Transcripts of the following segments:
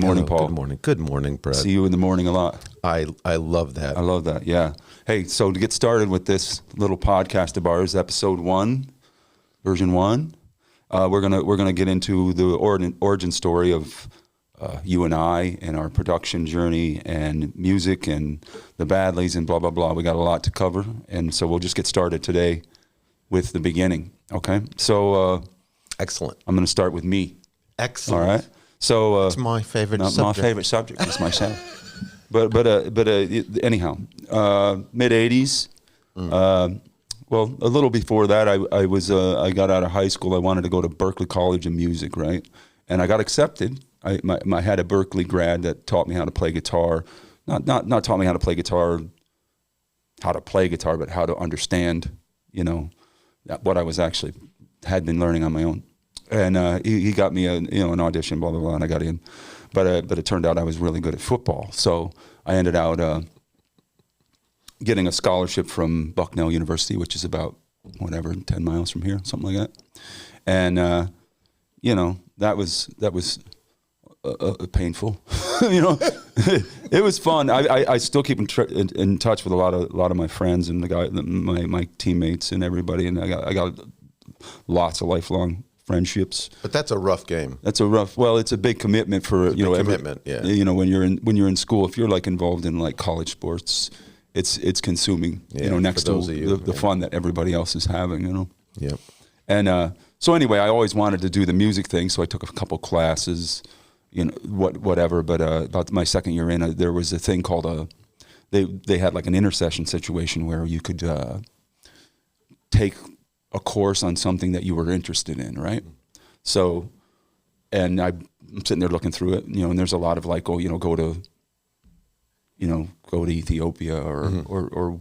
Morning, Hello, Paul. Good morning. Good morning, Brett. See you in the morning a lot. I love that. I love that. Yeah. Hey, so to get started with this little podcast of ours, episode 1, version 1, we're gonna get into the origin story of you and I and our production journey and music and the Badleys and blah blah blah. We got a lot to cover, and so we'll just get started today with the beginning. Okay. So Excellent. I'm gonna start with me. Excellent. All right. So It's my favorite not subject. my favorite subject is myself. but anyhow, mid '80s. Well, a little before that, I got out of high school. I wanted to go to Berklee College of Music, right? And I got accepted. I had a Berklee grad that taught me how to play guitar. Not taught me how to play guitar, but how to understand, what I was actually had been learning on my own. And he got me an audition, blah blah blah, and I got in. But it turned out I was really good at football, so I ended out getting a scholarship from Bucknell University, which is about 10 miles from here, something like that. And that was painful. It was fun. I still keep in touch with a lot of my friends and my teammates and everybody, and I got lots of lifelong friendships. But that's a rough game. Well, it's a big commitment for commitment. Yeah. When you're in school, if you're like involved in like college sports, it's consuming. Next to the fun that everybody else is having. Yep. And so anyway, I always wanted to do the music thing, so I took a couple classes, whatever. But about my second year in, there was a thing called they had like an intercession situation where you could take a course on something that you were interested in, right? So, and I'm sitting there looking through it, and there's a lot of like, go to Ethiopia or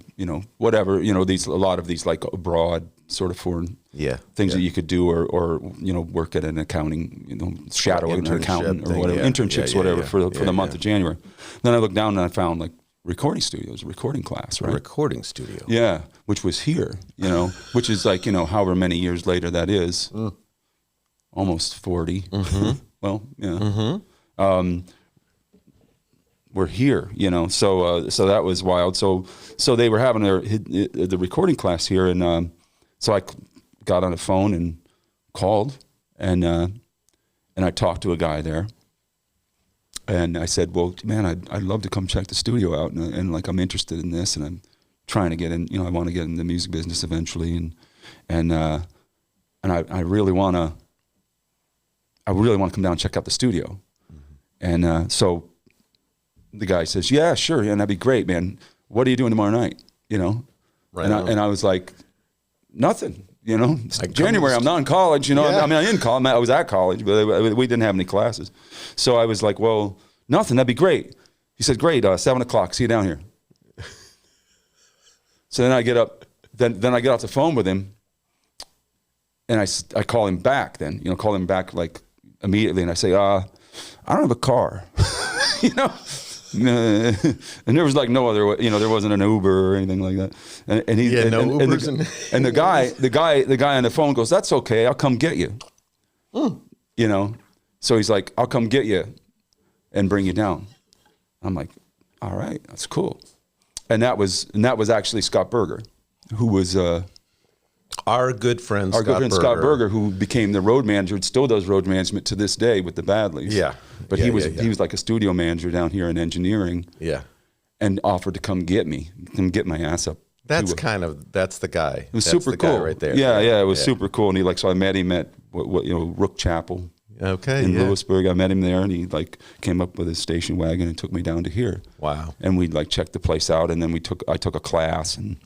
whatever, a lot of these like abroad sort of foreign things that you could do, or work at an accounting, shadow an accountant or whatever, internships, whatever, for the month of January. Then I looked down and I found like recording studios, a recording class, right? A recording studio. Yeah, which was here, which is like, however many years later that is, almost 40. Mm-hmm. Well, yeah. We're here, so that was wild. So they were having the recording class here, and so I got on the phone and called, and I talked to a guy there. And I said, well, man, I'd love to come check the studio out, and like I'm interested in this, and I'm trying to get in. I want to get in the music business eventually, and I really want to come down and check out the studio. Mm-hmm. And so the guy says, yeah, sure, yeah, that'd be great, man. What are you doing tomorrow night? Right. And I was like, nothing. January, I'm not in college, I mean, I'm in college. I was at college, but we didn't have any classes. So I was like, well, nothing, that'd be great. He said, great, 7 o'clock, see you down here. So then I get up, then I get off the phone with him, and I call him back then, call him back like immediately, and I say, I don't have a car, and there was like no other way, there wasn't an Uber or anything like that. And he, no Ubers. And the guy on the phone goes, that's okay, I'll come get you. So he's like, I'll come get you and bring you down. I'm like, all right, that's cool. And that was actually Scott Berger, who was our good friend Scott Berger, who became the road manager and still does road management to this day with the Badleys. Yeah. But he was like a studio manager down here in engineering. Yeah. And offered to come get my ass up. That's the guy. It was super cool right there. Yeah, it was super cool. And he so I met him at Rook Chapel. Okay. In Lewisburg. I met him there, and he came up with his station wagon and took me down to here. Wow. And we checked the place out, and then I took a class and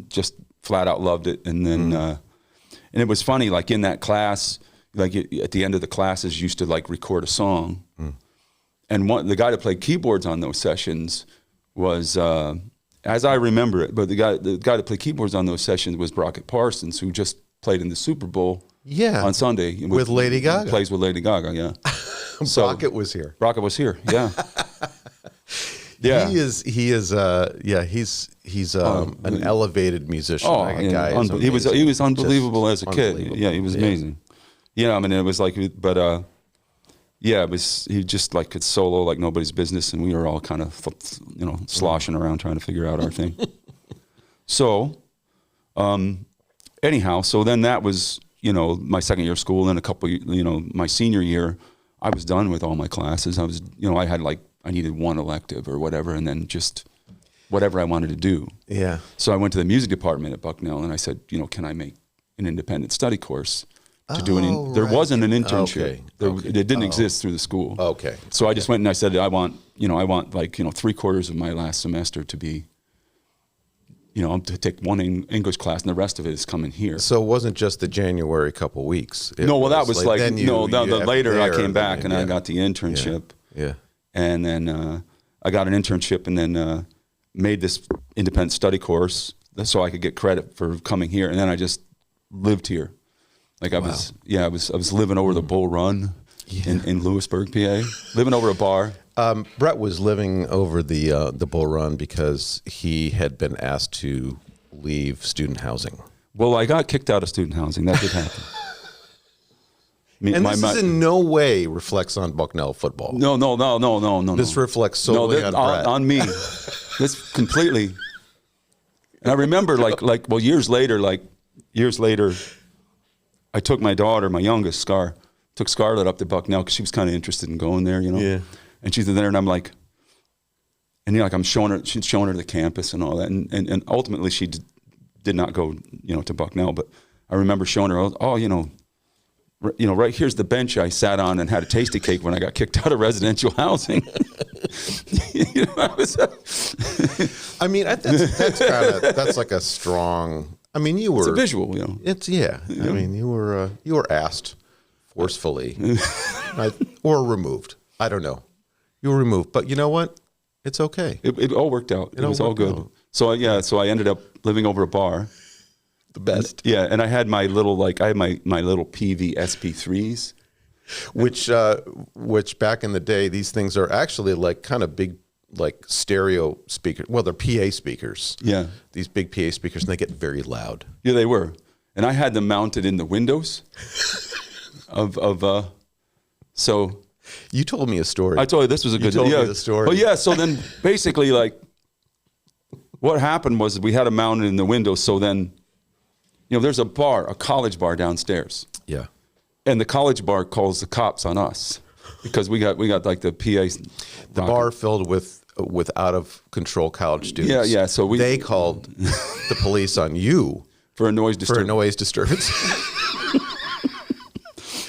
just flat out loved it. And then and it was funny, like in that class, like at the end of the classes, used to like record a song. And the guy that played keyboards on those sessions was, as I remember it, but the guy that played keyboards on those sessions was Brockett Parsons, who just played in the Super Bowl on Sunday. With Lady Gaga. Plays with Lady Gaga, yeah. Brockett was here. Brockett was here, yeah. Yeah. He's an elevated musician. He was unbelievable as a kid. Yeah, he was amazing. Yeah, I mean, it was like, but Yeah, he just like could solo like nobody's business, and we were all kind of, sloshing around trying to figure out our thing. So, anyhow, so then that was, my second year of school, and my senior year, I was done with all my classes. I was, I had I needed one elective or whatever, and then just whatever I wanted to do. Yeah. So I went to the music department at Bucknell, and I said, can I make an independent study course to do there wasn't an internship. It didn't exist through the school. Okay. So I just went and I said, I want like, 3/4 of my last semester to be, to take one English class, and the rest of it is coming here. So it wasn't just the January couple weeks. That was later I came back and I got the internship. Yeah. And then I got an internship, and then made this independent study course so I could get credit for coming here. And then I just lived here. Like I was living over the Bull Run in Lewisburg, PA, living over a bar. Bret was living over the Bull Run because he had been asked to leave student housing. Well, I got kicked out of student housing. That did happen. This in no way reflects on Bucknell football. No. This reflects solely on Bret. On me. This completely. And I remember years later, I took my daughter, my youngest, took Scarlett up to Bucknell because she was kind of interested in going there, Yeah. And she's there, and I'm like, I'm showing her the campus and all that, and ultimately she did not go, to Bucknell, but I remember showing her, right here's the bench I sat on and had a tasty cake when I got kicked out of residential housing. That's like a strong. I mean, you were. It's a visual, I mean, you were asked forcefully, or removed. I don't know. You were removed, but you know what? It's okay. It all worked out. It was all good. Out. So I ended up living over a bar. The best. Yeah, and I had my little my little PV SP3s, which back in the day, these things are actually like kind of big, like stereo speakers. Well, they're PA speakers. Yeah, these big PA speakers, and they get very loud. Yeah, they were, and I had them mounted in the windows So you told me a story. I told you this was a good. You told me the story. But yeah, so then basically, what happened was we had them mounted in the windows. So then, there's a college bar downstairs. Yeah. And the college bar calls the cops on us because we got like the PA. The bar filled with out of control college students. Yeah. So they called the police on you for a noise disturbance.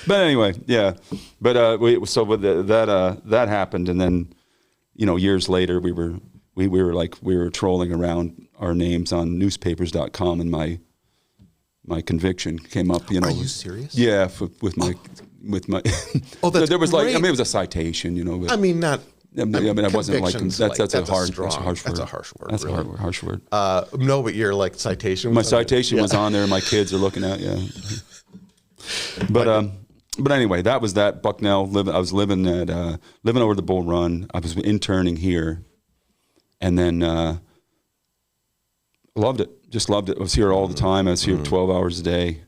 But anyway, yeah. But that happened, and then years later we were trolling around our names on newspapers.com, and my conviction came up. Are you serious? Yeah, with my. Oh, that's there was great. it was a citation, But, I mean, not. I wasn't that's a harsh word. That's a harsh word. That's really. a harsh word. No, but your citation. My citation was on there, and my kids are looking at. Yeah. But anyway, that was that Bucknell. I was living over the Bull Run. I was interning here, and then loved it. Just loved it. I was here all the time. I was here 12 hours a day.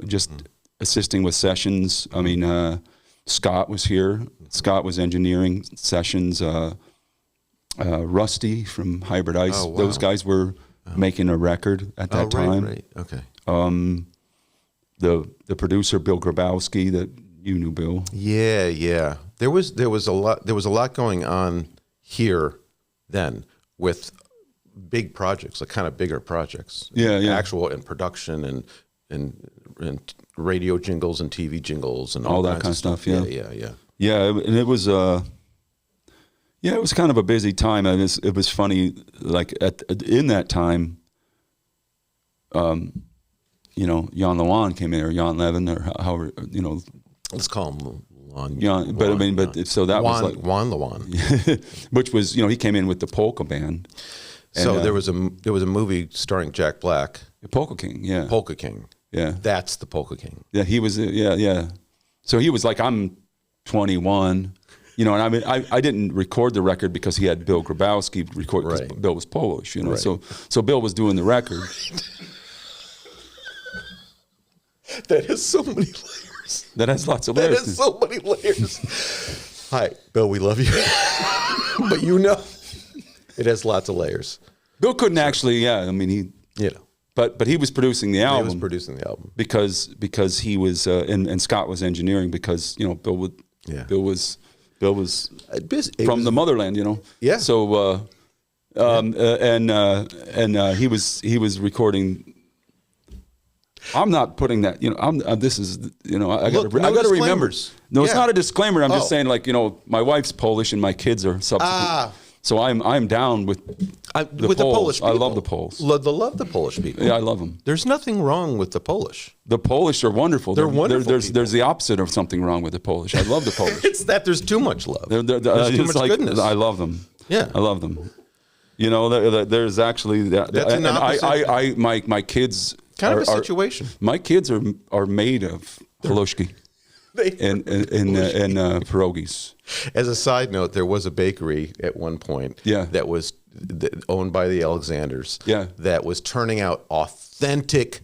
Just assisting with sessions. I mean, Scott was here. Scott was engineering sessions. Rusty from Hybrid Ice. Oh, wow. Those guys were making a record at that time. Right. Okay. The producer Bill Grabowski, that you knew Bill. Yeah. There was a lot going on here then with big projects, like kind of bigger projects. Yeah. Actual in production and radio jingles and TV jingles and all that kind of stuff. Yeah. Yeah. And it was it was kind of a busy time. And it was funny, like in that time, Yan Lewan came in, or Yan Lewan, or however, Let's call him Lewan. Yan, but Lewan, I mean, so that was like Yan Lewan, which was, he came in with the polka band. And, so there was a movie starring Jack Black. Polka King, yeah. Polka King. Yeah. That's the Polka King. Yeah, he was, yeah. So he was like, I'm 21, and I mean, I didn't record the record because he had Bill Grabowski record, because Bill was Polish, Right. So Bill was doing the record. That has so many layers. layers. That has lots of That layers. has so many layers. Hi, Bill, we love you. But it has lots of layers. Bill couldn't actually, I mean, You know. but he was producing the album. He was producing the album. because he was, and Scott was engineering because, Bill was from the motherland, Yeah. So, he was recording. I'm not putting that, this is, I got to remember. No, it's not a disclaimer. I'm just saying, my wife's Polish and my kids are subsequent. So I'm down with the Polish. I love the Poles. Love the Polish people. Yeah, I love them. There's nothing wrong with the Polish. The Polish are wonderful. They're wonderful. There's the opposite of something wrong with the Polish. I love the Polish. It's that there's too much love. There's too much like, goodness. I love them. Yeah. I love them. There's actually that. That's an opposite. My kids Kind of a situation. My kids are made of halushki and pierogies. As a side note, there was a bakery at one point that was owned by the Alexanders that was turning out authentic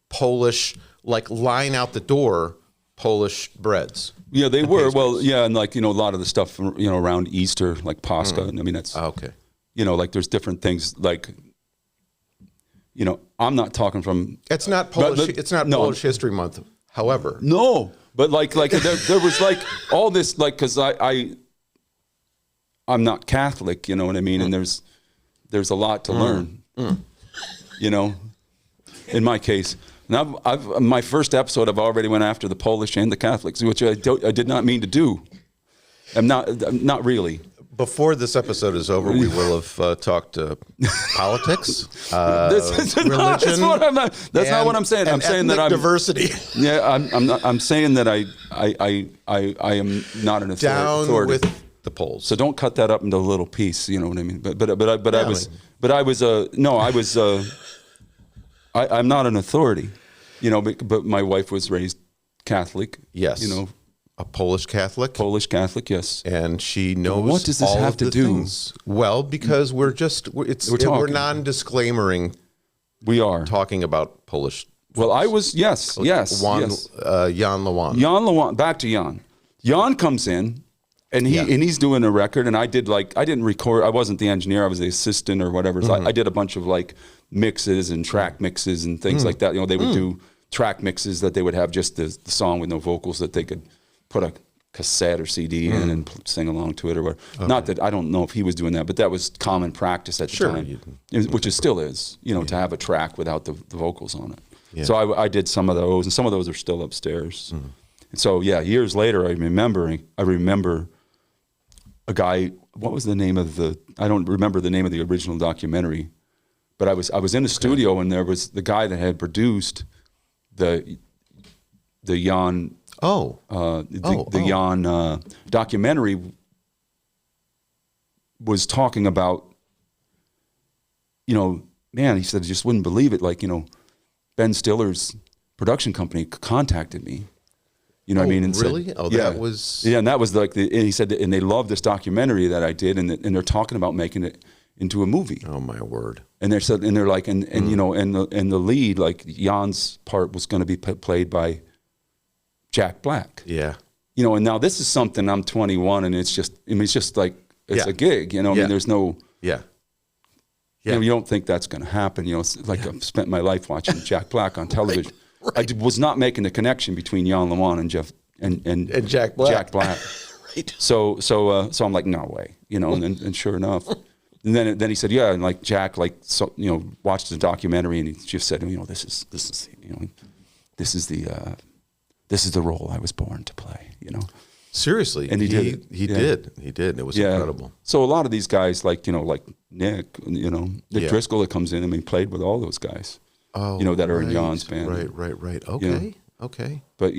Polish, like line out the door Polish breads. Yeah, they were. Well, yeah, and a lot of the stuff around Easter, like Pascha. I mean, that's okay. There's different things like. I'm not talking from. It's not Polish. It's not Polish History Month. However, no, but there was all this because I'm not Catholic. You know what I mean? And there's a lot to learn. In my case, now my first episode I've already went after the Polish and the Catholics, which I did not mean to do. I'm not really. Before this episode is over, we will have talked politics, religion. That's not what I'm saying. I'm saying that I'm diversity. Yeah, I'm saying that I am not an Down authority. with the Poles. So don't cut that up into a little piece. You know what I mean? I'm not an authority. But my wife was raised Catholic. Yes. A Polish Catholic. Polish Catholic, yes. And she knows. What does this have to do? Things. Well, because we're non-disclaimering. We are talking about Polish. Well, I was yes. Yan Lewan. Yan Lewan. Back to Yan. Yan comes in, and he's doing a record, and I didn't record. I wasn't the engineer. I was the assistant or whatever. So I did a bunch of mixes and track mixes and things like that. They would do track mixes that they would have just the song with no vocals that they could put a cassette or CD in and sing along to it or whatever. Okay. Not that I don't know if he was doing that, but that was common practice at the time, which it still is, to have a track without the vocals on it. Yeah. So I did some of those, and some of those are still upstairs. And so, years later, I remember a guy, what was the name of I don't remember the name of the original documentary, but I was in the studio, and there was the guy that had produced the Yan Yan documentary was talking about, man, he said, I just wouldn't believe it. Ben Stiller's production company contacted me. You know what I mean? And really? Said, that was... Yeah, and that was and he said, and they loved this documentary that I did, and they're talking about making it into a movie. Oh, my word. And they're like, and the lead, Jan's part was going to be played by Jack Black. Yeah. And now this is something, I'm 21, and it's just a gig, I mean, there's no... Yeah. You don't think that's going to happen. It's like I've spent my life watching Jack Black on television. Right. I was not making the connection between Yan Lewan and Jack Black. Jack Black. Right. So I'm like, no way, and sure enough. And then he said, yeah, and Jack, watched the documentary, and he just said, this is the role I was born to play, Seriously, and he did. He did. It was incredible. So a lot of these guys, like Nick, Nick Driscoll that comes in, I mean, played with all those guys. Oh, that are in Jan's band. Right. Okay, okay. But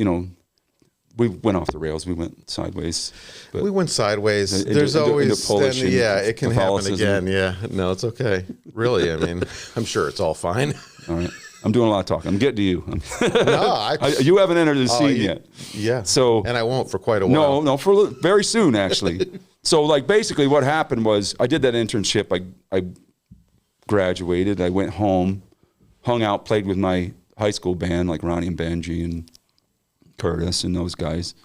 we went off the rails. We went sideways. But we went sideways. There's always Polish it can happen again. Yeah, no, it's okay. Really, I mean, I'm sure it's all fine. All right. I'm doing a lot of talking. I'm getting to you. No, you haven't entered the scene yet. Yeah. So, and I won't for quite a while. No, for very soon actually. So basically what happened was I did that internship. I graduated. I went home, hung out, played with my high school band like Ronnie and Benji, and Curtis and those guys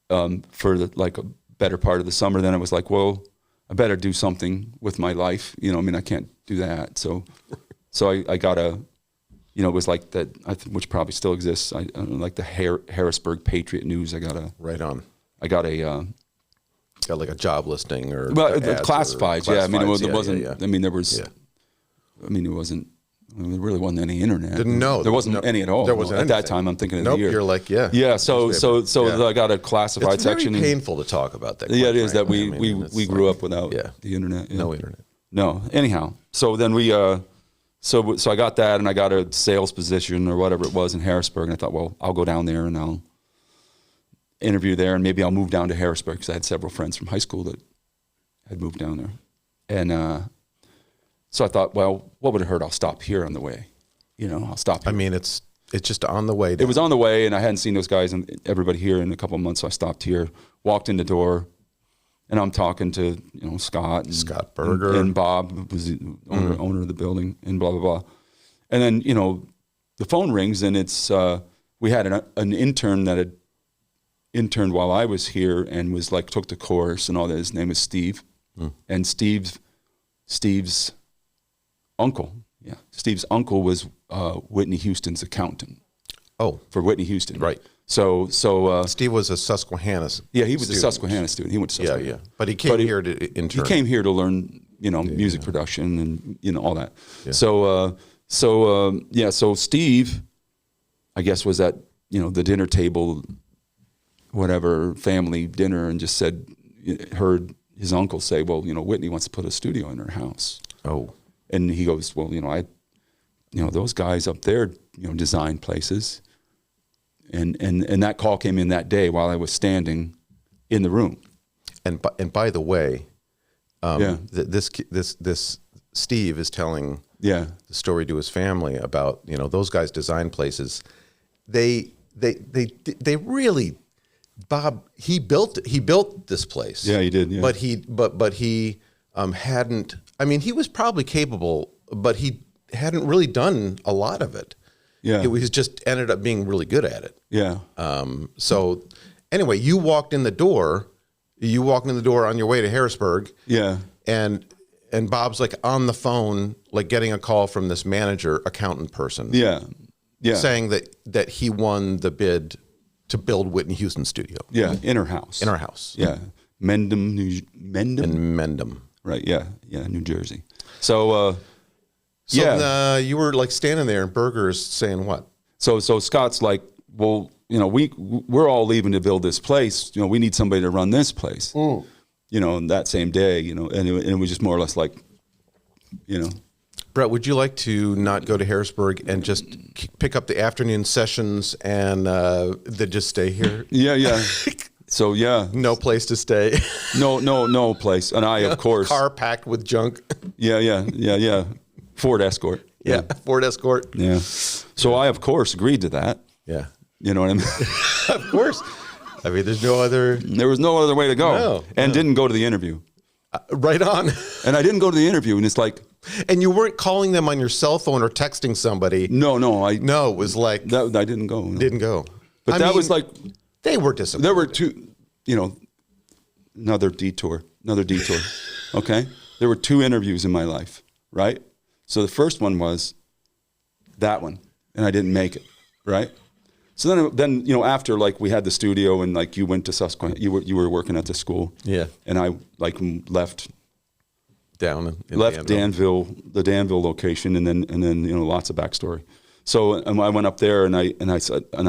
for like a better part of the summer. Then it was like, well, I better do something with my life. I mean, I can't do that. So I got a, it was like that, which probably still exists. I don't know, like the Harrisburg Patriot News. I got a got like a job listing or classifieds. Yeah, I mean, it wasn't. Yeah. I mean, there was. Yeah. I mean, it wasn't. I mean, there really wasn't any internet. No, there wasn't any at all. There wasn't at that time. I'm thinking of the year. You're like, yeah. So I got a classified section. It's very painful to talk about that. Yeah, it is that we grew up without the internet. Yeah. No internet. No. Anyhow, so then we so I got that, and I got a sales position or whatever it was in Harrisburg, and I thought, well, I'll go down there and I'll interview there, and maybe I'll move down to Harrisburg because I had several friends from high school that had moved down there, and so I thought, well, what would it hurt? I'll stop here on the way, I'll stop here. I mean, it's just on the way down. It was on the way, and I hadn't seen those guys and everybody here in a couple of months, so I stopped here, walked in the door, and I'm talking to Scott Berger and Bob, who was the owner of the building, and blah blah blah, and then the phone rings, and it's we had an intern that had interned while I was here and was like took the course and all that. His name was Steve, and Steve's uncle, Steve's uncle was Whitney Houston's accountant. Oh, for Whitney Houston, right? So Steve was a Susquehanna. Yeah, he was a Susquehanna student. He went to Susquehanna. Yeah. But he came here to intern. He came here to learn, music production and all that. Yeah. So Steve, I guess, was at the dinner table, whatever family dinner, and just heard his uncle say, well, Whitney wants to put a studio in her house. Oh. And he goes, well, those guys up there, design places. And that call came in that day while I was standing in the room. And by the way, this Steve is telling the story to his family about those guys design places. They really, Bob, he built this place. Yeah, he did. Yeah. But he hadn't. I mean, he was probably capable, but he hadn't really done a lot of it. Yeah, he just ended up being really good at it. Yeah. So anyway, you walked in the door. You walked in the door on your way to Harrisburg. Yeah. And Bob's like on the phone, like getting a call from this manager, accountant person. Yeah. Yeah. Saying that he won the bid to build Whitney Houston studio. Yeah. In her house. Yeah. Mendham. Right. Yeah. Yeah. New Jersey. So you were like standing there, and Berger's saying what? So Scott's like, well, we're all leaving to build this place. We need somebody to run this place. And that same day, and it was just more or less like, Bret, would you like to not go to Harrisburg and just pick up the afternoon sessions and then just stay here? Yeah. So no place to stay. No place. And I, of course, car packed with junk. Yeah. Ford Escort. Yeah. Ford Escort. Yeah. So I, of course, agreed to that. Yeah. You know what I mean? Of course. I mean, there was no other way to go. Didn't go to the interview. Right on. And I didn't go to the interview, and it's like. And you weren't calling them on your cell phone or texting somebody. No. It was like. That I didn't go. No. Didn't go. But that was like. They were disappointed. There were two, another detour. Okay? There were two interviews in my life, right? So the first one was that one, and I didn't make it, right? So then after like we had the studio and like you went to Susquehanna, you were working at the school. Yeah. And I like left Danville. the Danville location, and then lots of backstory. So I went up there and I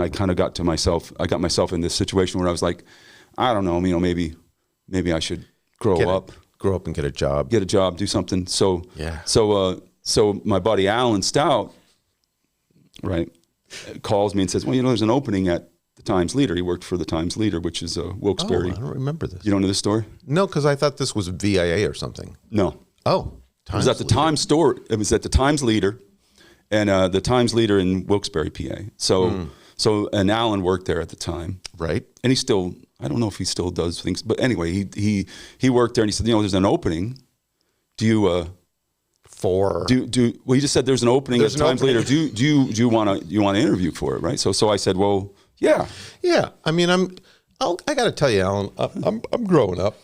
kind of got myself in this situation where I was like, I don't know, maybe I should grow up and get a job, do something. So my buddy Alan Stout, right, calls me and says, well, there's an opening at the Times Leader. He worked for the Times Leader, which is Wilkes-Barre. Oh, I don't remember this. You don't know this story? No, because I thought this was VIA or something. No. Oh, it was at the Times store. It was at the Times Leader. And the Times Leader in Wilkes-Barre, PA. And Alan worked there at the time, right? And he still, I don't know if he still does things, but anyway, he worked there, and he said, there's an opening. Do you well, he just said there's an opening at the Times Leader. Do you want to interview for it, right? So I said, well, Yeah. Yeah. I mean, I got to tell you, Alan, I'm growing up,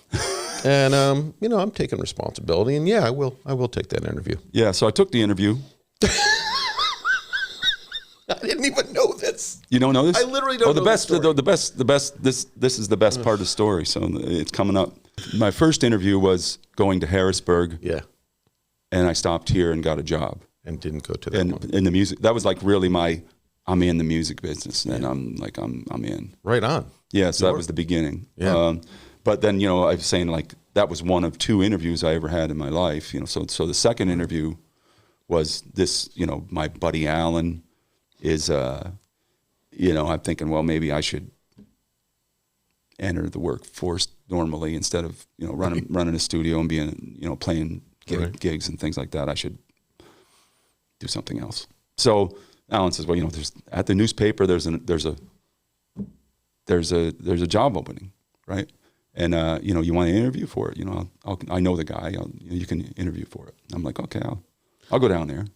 and I'm taking responsibility, and yeah, I will take that interview. Yeah. So I took the interview. I didn't even know this. You don't know this? I literally don't know this is the best part of the story. So it's coming up. My first interview was going to Harrisburg. Yeah. And I stopped here and got a job. And didn't go to that one. In the music. That was like really I'm in the music business. And I'm in. Right on. Yeah, so that was the beginning. Yeah. But then, I was saying like that was one of 2 interviews I ever had in my life. So the second interview was this, my buddy Alan is, I'm thinking, well, maybe I should enter the workforce normally instead of, running a studio and being, playing gigs and things like that. I should do something else. So Alan says, well, there's at the newspaper, there's a job opening, right? And, you want to interview for it, I know the guy, you can interview for it. I'm like, okay, I'll go down there.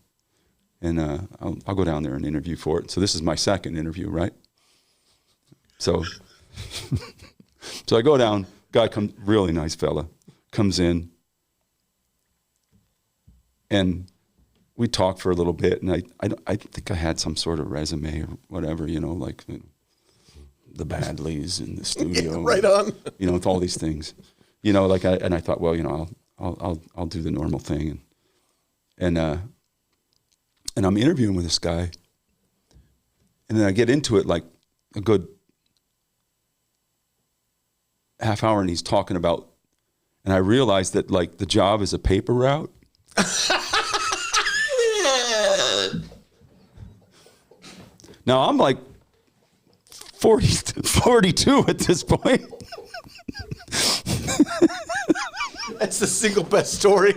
And I'll go down there and interview for it. So this is my second interview, right? So, so I go down. Guy comes, really nice fella, comes in, and we talk for a little bit. And I think I had some sort of resume or whatever, like the Badleys in the studio, yeah, right on. With all these things, I thought, well, I'll do the normal thing, and I'm interviewing with this guy, and then I get into it like a good half hour, and he's talking about, and I realized that like the job is a paper route. Now I'm like 42 at this point. That's the single best story.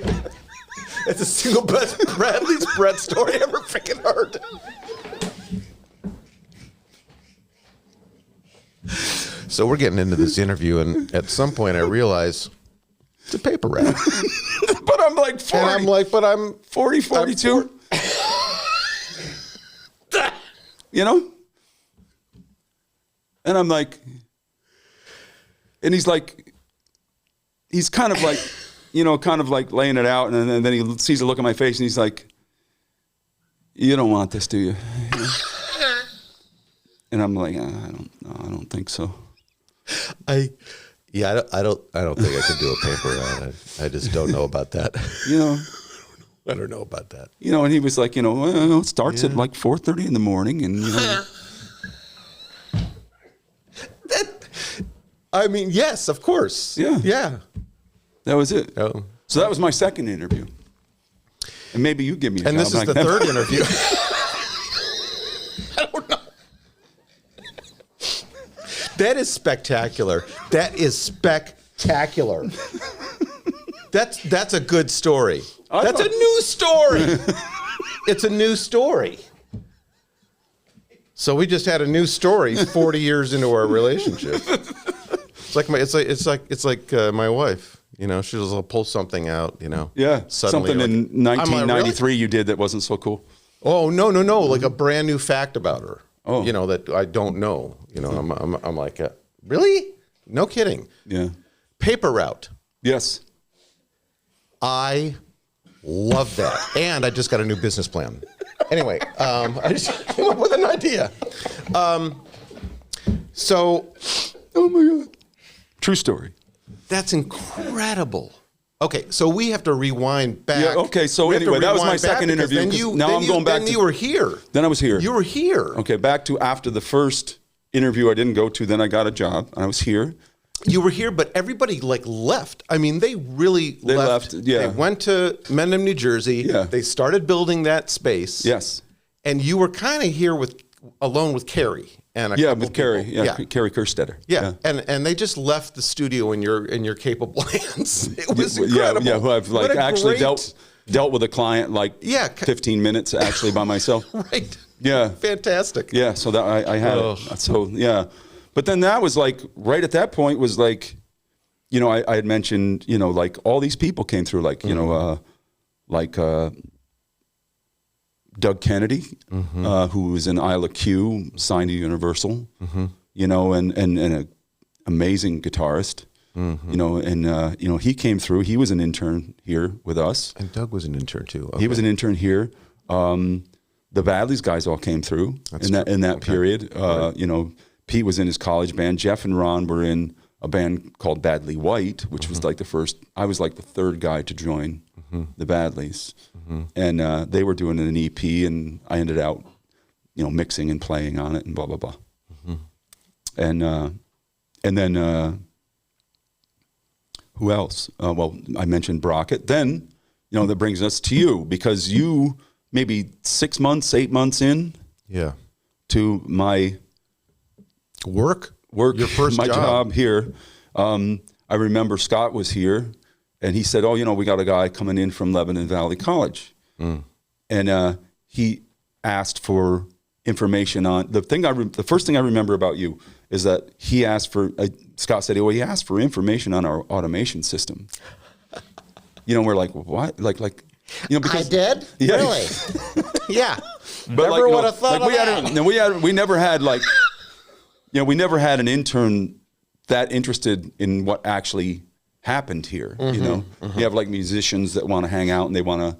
It's the single best Bret story I ever freaking heard. So we're getting into this interview, and at some point I realize it's a paper route. But I'm like 40. And I'm like, but I'm 40, 42. And I'm like, and he's kind of like, kind of like laying it out, and then he sees a look on my face, and he's like, "You don't want this, do you?" And I'm like, "I don't think so." I don't think I could do a paper route. I just don't know about that. I don't know about that. And he was like, well, it starts at like 4:30 in the morning, and I mean, yes, of course. Yeah. That was it. Oh. So that was my second interview. And maybe you give me a job. And this is the third interview. I don't know. That is spectacular. That is spectacular. That's a good story. That's a new story. It's a new story. So we just had a new story 40 years into our relationship. It's like my wife. She'll pull something out. Yeah, suddenly, something like, in 1993 really? You did that wasn't so cool. Oh no! Like a brand new fact about her. Oh, that I don't know. I'm like, really? No kidding. Yeah. Paper route. Yes. I love that, and I just got a new business plan. Anyway, I just came up with an idea. So, oh my God, true story. That's incredible. Okay, so we have to rewind back. Yeah, okay, so anyway, that was my second interview. Now I'm going back. Then you were here. Then I was here. You were here. Okay, back to after the first interview I didn't go to, then I got a job, and I was here. You were here, but everybody left. I mean, they left. Yeah. They went to Mendham, New Jersey. Yeah. They started building that space. Yes. And you were kind of here alone with Carrie. With Carrie. Yeah. Carrie Kerstetter. Yeah. And they just left the studio in your capable hands. It was incredible. Yeah. Who I've actually dealt with a client 15 minutes actually by myself. Right. Yeah. Fantastic. Yeah. So that I had it. So yeah. But then that was right at that point was I had mentioned, all these people came through, Doug Kennedy, who was in Isla Q, signed to Universal, you know, and an amazing guitarist, you know, and, you know, he came through. He was an intern here with us. And Doug was an intern too. Okay. He was an intern here. The Badleys guys all came through in that period. You know, Pete was in his college band. Jeff and Ron were in a band called Badley White, which was like the first. I was like the third guy to join the Badleys, and they were doing an EP, and I ended out, you know, mixing and playing on it, and blah blah blah. And then who else? Well, I mentioned Brockett. Then, you know, that brings us to you, because you maybe 6 months, 8 months in, to my work, your first job here. I remember Scott was here, and he said, "Oh, you know, we got a guy coming in from Lebanon Valley College," and he asked for information on the thing. The first thing I remember about you is that he asked for. Scott said, "Well, he asked for information on our automation system." You know, we're like, "What?" Like. You know, because I did? Yeah. Really? Yeah. But never would have thought of that. We never had like, you know, we never had an intern that interested in what actually happened here. You know, you have like musicians that want to hang out and they want to,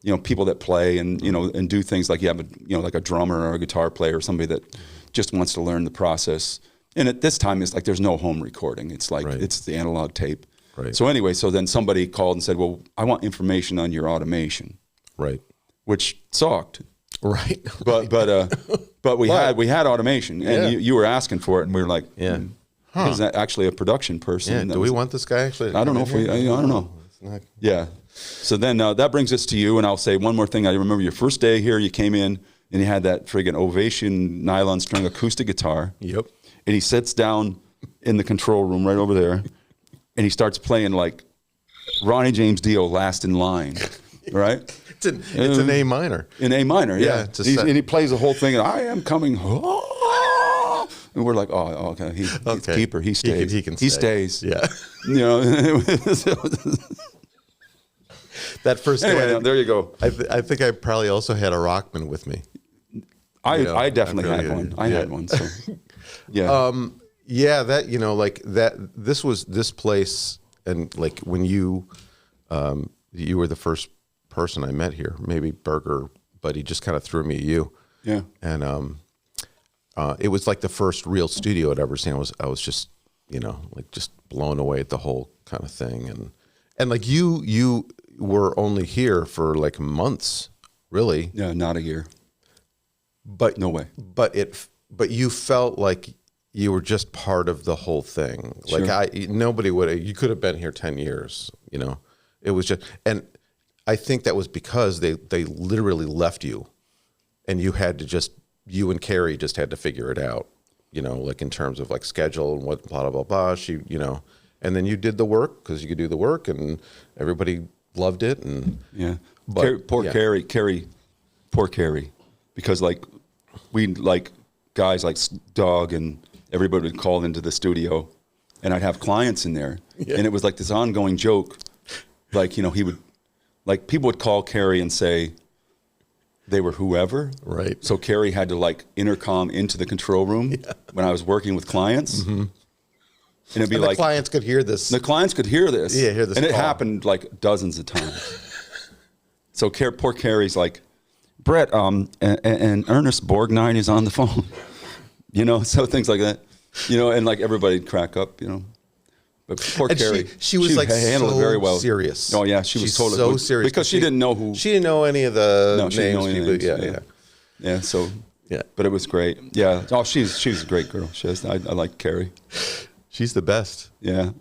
you know, people that play and, you know, and do things like you have, you know, like a drummer or a guitar player or somebody that just wants to learn the process. And at this time, it's like there's no home recording. It's like it's the analog tape. Right. So anyway, so then somebody called and said, "Well, I want information on your automation." Right. Which sucked. Right. But we had automation, and you were asking for it, and we were like, is that actually a production person? Yeah. Do we want this guy actually? I don't know if we. I don't know. Yeah. So then that brings us to you, and I'll say one more thing. I remember your first day here. You came in, and you had that friggin' Ovation nylon string acoustic guitar. Yep. And he sits down in the control room right over there. And he starts playing like Ronnie James Dio, "Last in Line," right? It's an A minor. In A minor, yeah. And he plays the whole thing. And I am coming home. And we're like, oh, okay. He's a keeper. He stays. He stays. Yeah. You know. That first day. Anyway, there you go. I think I probably also had a Rockman with me. I definitely had one. I had one. So yeah. Yeah, that, you know, like that, this place, and like when you were the first person I met here, maybe Berger, but he just kind of threw me at you. Yeah. And it was like the first real studio I'd ever seen. I was just, you know, like just blown away at the whole kind of thing. And like you were only here for like months, really. Yeah, not a year. But no way. But you felt like you were just part of the whole thing. Sure. Like nobody would. You could have been here 10 years. You know, it was just. And I think that was because they literally left you, and you had to you and Carrie just had to figure it out. You know, like in terms of like schedule and what blah blah blah blah. You know, and then you did the work because you could do the work, and everybody loved it. And yeah, but, poor Carrie, because like we like guys like Doug and everybody would call into the studio, and I'd have clients in there, and it was like this ongoing joke. Like, you know, he would, like, people would call Carrie and say they were whoever. Right. So Carrie had to like intercom into the control room when I was working with clients. And it'd be like, the clients could hear this. The clients could hear this. Yeah, hear this. And it happened like dozens of times. So poor Carrie's like, "Bret, and Ernest Borgnine is on the phone." You know, so things like that, you know, and like everybody'd crack up, you know. But poor Carrie, she was like handled so it very well. Serious. Oh yeah, she's totally so serious because she didn't know who. She didn't know any of the names. She didn't know any names. Yeah. So but it was great. Yeah. Oh, she's a great girl. I like Carrie. She's the best. Yeah.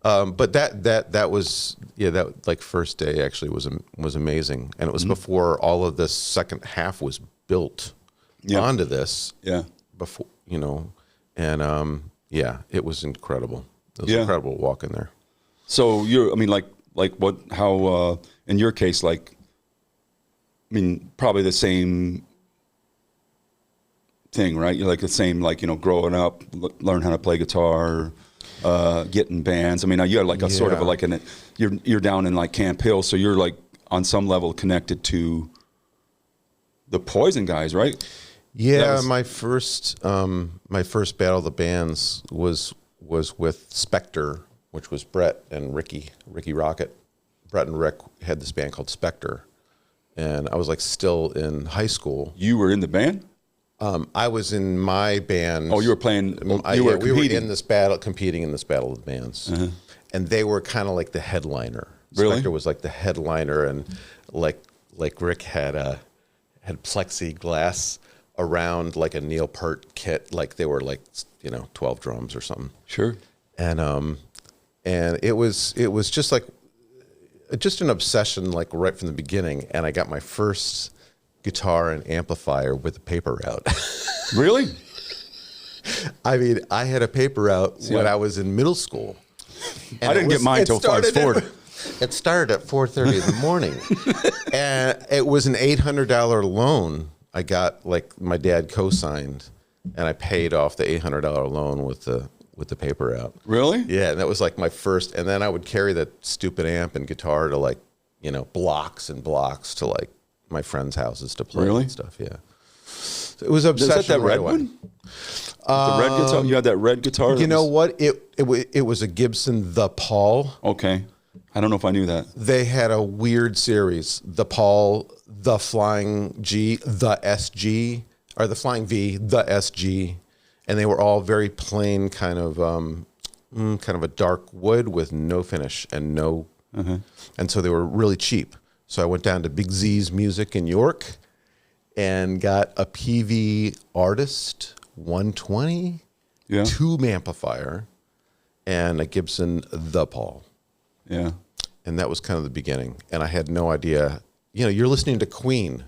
But that was that like first day actually was amazing, and it was before all of this second half was built onto this. Yeah. Before, you know, and it was incredible. It was incredible walking there. So how in your case, like, I mean, probably the same thing, right? You're like the same, like, you know, growing up, learn how to play guitar, get in bands. I mean, you had like a sort of like you're down in like Camp Hill, so you're like on some level connected to the Poison guys, right? Yeah, my first battle of the bands was with Spectre, which was Bret and Ricky Rocket. Bret and Rick had this band called Spectre, and I was like still in high school. You were in the band? I was in my band. Oh, you were playing. We were in this battle, competing in this battle of the bands, and they were kind of like the headliner. Really? Spectre was like the headliner, and like Rick had plexiglass around like a Neil Peart kit, like they were like 12 drums or something. Sure. And it was just like an obsession, like right from the beginning. And I got my first guitar and amplifier with a paper route. Really? I mean, I had a paper route when I was in middle school. And I didn't get mine until I was 40. It started at 4:30 in the morning, and it was an $800 loan. I got, like, my dad co-signed, and I paid off the $800 loan with the paper out. Really? Yeah, and that was like my first. And then I would carry that stupid amp and guitar to like blocks and blocks to like my friends' houses to play and stuff. Yeah, so it was obsession. Is that red one? The red guitar. You had that red guitar. You know what? It was a Gibson Les Paul. Okay. I don't know if I knew that. They had a weird series: the Paul, the Flying G, the SG, or the Flying V, the SG, and they were all very plain, kind of a dark wood with no finish and no, and so they were really cheap. So I went down to Big Z's Music in York and got a PV Artist 120 tube amplifier and a Gibson Les Paul. Yeah. And that was kind of the beginning. And I had no idea. You're listening to Queen.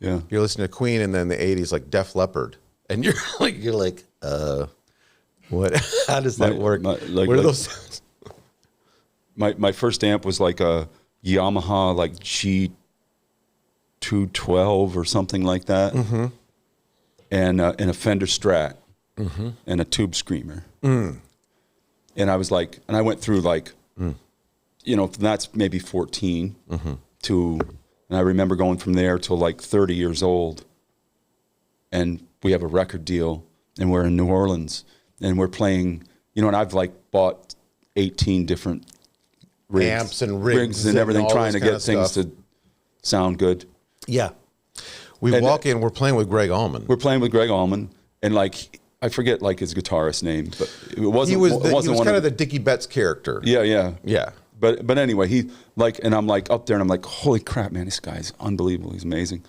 Yeah. You're listening to Queen, and then the 80s, like Def Leppard. And you're like, what? How does that work? What are those sounds? My first amp was like a Yamaha, like G212 or something like that. Mm-hmm. And a Fender Strat and a Tube Screamer. Mm. And I was like, and I went through like, that's maybe 14 to, and I remember going from there till like 30 years old. And we have a record deal and we're in New Orleans and we're playing, and I've like bought 18 different amps and rigs and everything, trying to get things to sound good. Yeah. We walk in, we're playing with Greg Allman. We're playing with Greg Allman, and like, I forget like his guitarist name, but it wasn't. He was kind of the Dickie Betts character. Yeah. But anyway, he like, and I'm like up there, and I'm like, holy crap, man, this guy's unbelievable. He's amazing,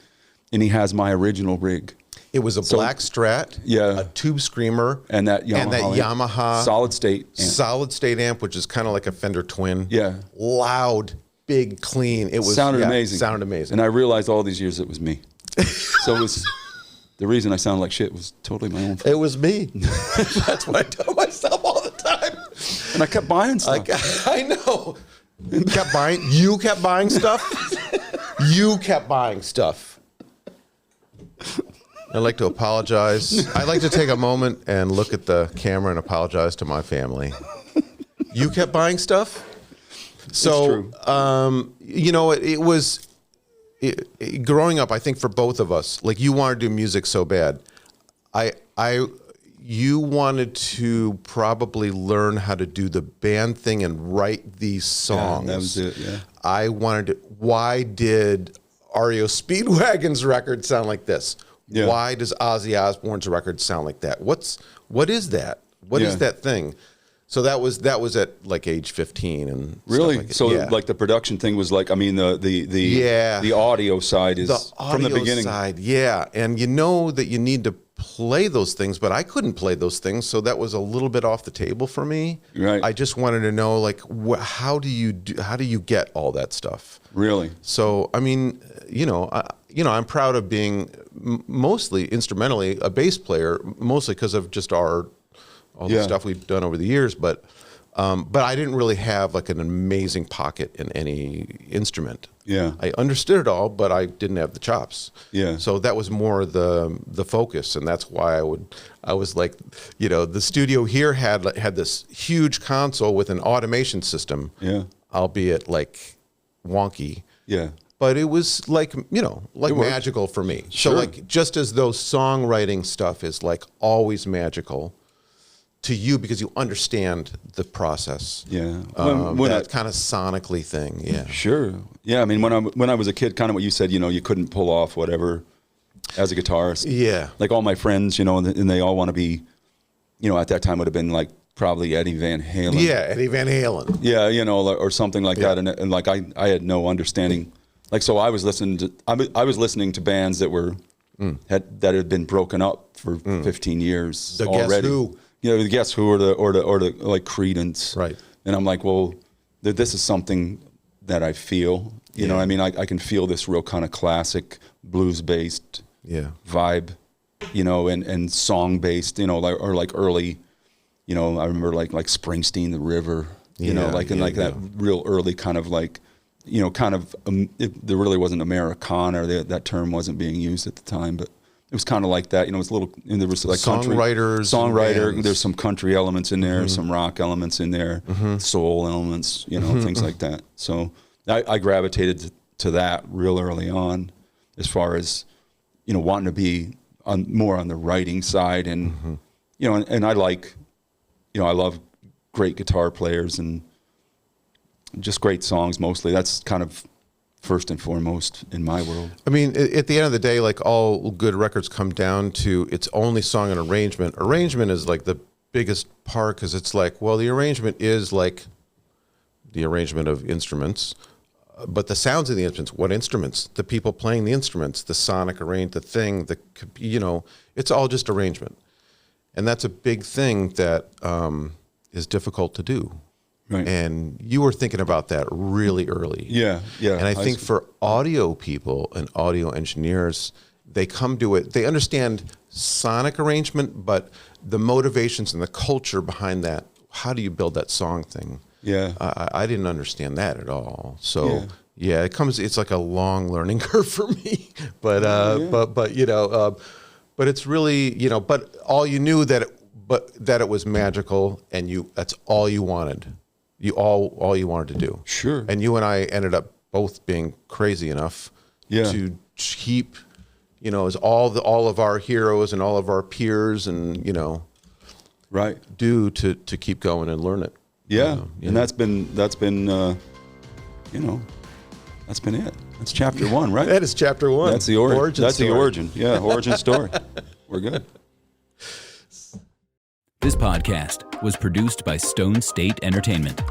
and he has my original rig. It was a black Strat, a Tube Screamer, and that Yamaha solid state amp, which is kind of like a Fender Twin. Yeah, loud, big, clean. It was sounded amazing. Sounded amazing. And I realized all these years it was me. So it was the reason I sounded like shit was totally my own fault. It was me. That's what I tell myself all the time. And I kept buying stuff. I know. You kept buying stuff. You kept buying stuff. I'd like to apologize. I'd like to take a moment and look at the camera and apologize to my family. You kept buying stuff? So, it was growing up, I think for both of us, like you wanted to do music so bad. You wanted to probably learn how to do the band thing and write these songs. Yeah, that was it, yeah. I wanted to, why did REO Speedwagon's record sound like this? Yeah. Why does Ozzy Osbourne's record sound like that? What is that? What is that thing? So that was at like age 15 and really. Stuff like so like the production thing was like, I mean the audio side is from the beginning. Side, yeah, and you know that you need to play those things, but I couldn't play those things, so that was a little bit off the table for me. Right. I just wanted to know like how do you get all that stuff? Really. So I mean, I'm proud of being mostly instrumentally a bass player, mostly because of just all the stuff we've done over the years, but I didn't really have like an amazing pocket in any instrument. Yeah, I understood it all, but I didn't have the chops. Yeah, so that was more the focus, and that's why I was like, the studio here had this huge console with an automation system. Yeah, albeit like wonky. Yeah. but it was like, like magical for me. Sure. So like, just as those songwriting stuff is like always magical to you because you understand the process. Yeah. That kind of sonically thing. Yeah. Sure. Yeah. I mean, when I was a kid, kind of what you said, you couldn't pull off whatever as a guitarist. Yeah. Like all my friends, and they all want to be, at that time would have been like probably Eddie Van Halen. Yeah. Eddie Van Halen. Yeah. or something like that. And like, I had no understanding. Like, so I was listening to bands that were, that had been broken up for 15 years the already. Guess Who. The Guess Who or the like Creedence. Right. And I'm like, well, this is something that I feel, you know what I mean? I can feel this real kind of classic blues-based vibe, and song-based, or like early, I remember like Springsteen, The River, that real early kind of like, there really wasn't Americana, or that term wasn't being used at the time, but it was kind of like that, it was a little, and there was like songwriter, there's some country elements in there, some rock elements in there, soul elements, things like that. So I gravitated to that real early on, as far as, wanting to be more on the writing side, and, and I like, I love great guitar players and just great songs mostly. That's kind of first and foremost in my world. I mean, at the end of the day, like all good records come down to it's only song and arrangement. Arrangement is like the biggest part because it's like, well, the arrangement is like the arrangement of instruments, but the sounds of the instruments, what instruments, the people playing the instruments, the sonic arrange, the thing, it's all just arrangement. And that's a big thing that is difficult to do. Right. And you were thinking about that really early. Yeah. And I think for audio people and audio engineers, they come to it, they understand sonic arrangement, but the motivations and the culture behind that, how do you build that song thing? Yeah. I didn't understand that at all. So it's like a long learning curve for me. But it's really, but all you knew that it was magical, and that's all you wanted. All you wanted to do. Sure. And you and I ended up both being crazy enough to keep, as all of our heroes and all of our peers and, do to keep going and learn it. Yeah. And that's been that's been it. That's chapter 1, right? That is chapter 1. That's the origin. That's story. the origin. Yeah. Origin story. We're good. This podcast was produced by Stone State Entertainment.